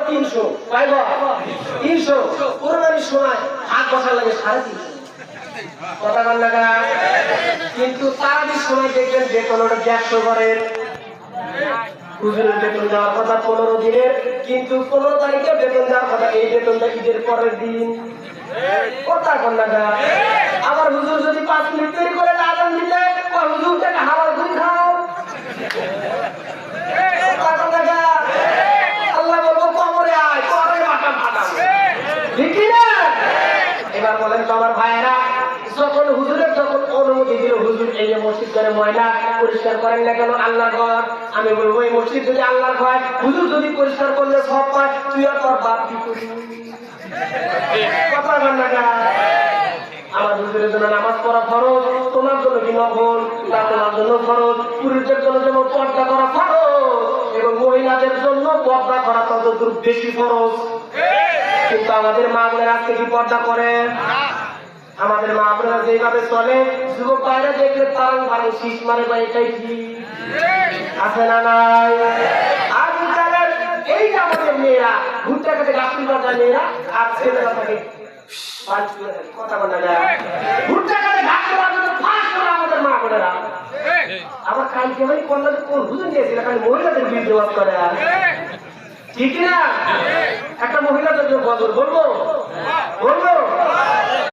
300 পাইব 300 কুরবানির সময় হাত বসার লাগে 350 কথা বল লাগা কিন্তু তারাবির সময় দেখবেন যে কোনটা 150 করেন হুজুরের বেতন দেওয়ার কথা 15 দিনের কিন্তু 15 তারিখে বেতন দেওয়ার কথা এই বেতনটা ঈদের পরের দিন কথা বল লাগা আবার হুজুর যদি 5 মিনিট দেরি করে আযান দিতে ওই হুজুরটাকে হাওয়ার দুই খাও কথা বল লাগা আল্লাহ বলবো কবরে আয় কবরে মাথা ফাটাও ঠিক কি না এবার বলেন তো আমার ভাইয়েরা যখন হুজুরের যখন অনুমতি দিল হুজুর এই মসজিদ করে ময়লা পরিষ্কার করেন না কেন আল্লাহর ঘর আমি বলবো এই মসজিদ যদি আল্লাহর হয় হুজুর যদি পরিষ্কার করলে সব পায় তুই আর তোর বাপ কি করবি কথা বল না আমার হুজুরের জন্য নামাজ পড়া ফরজ তোমার জন্য কি নফল না তোমার জন্য ফরজ পুরুষদের জন্য যেমন পর্দা করা ফরজ এবং মহিলাদের জন্য পর্দা করা ততদূর বেশি ফরজ কিন্তু আমাদের মা বোনেরা আজকে কি পর্দা করে আমাদের মা বোনেরা যেভাবে চলে যুবক বাইরে দেখলে তারাং ভালো শীষ মারে বা এটাই কি আছে না নাই আজকালের এই যে আমাদের মেয়েরা ভুট্টা খেতে গাছুল বাজার মেয়েরা আর ছেলেরা থাকে কথা বলা যায় ভুট্টা খেতে গাছুল বাজার ফাঁস করে আমাদের মা বোনেরা আবার কালকে ভাই কন্যাদের কোন হুজুর দিয়েছিল খালি মহিলাদের বিল জবাব করে আর ঠিক না একটা মহিলাদের বদল বলবো বলবো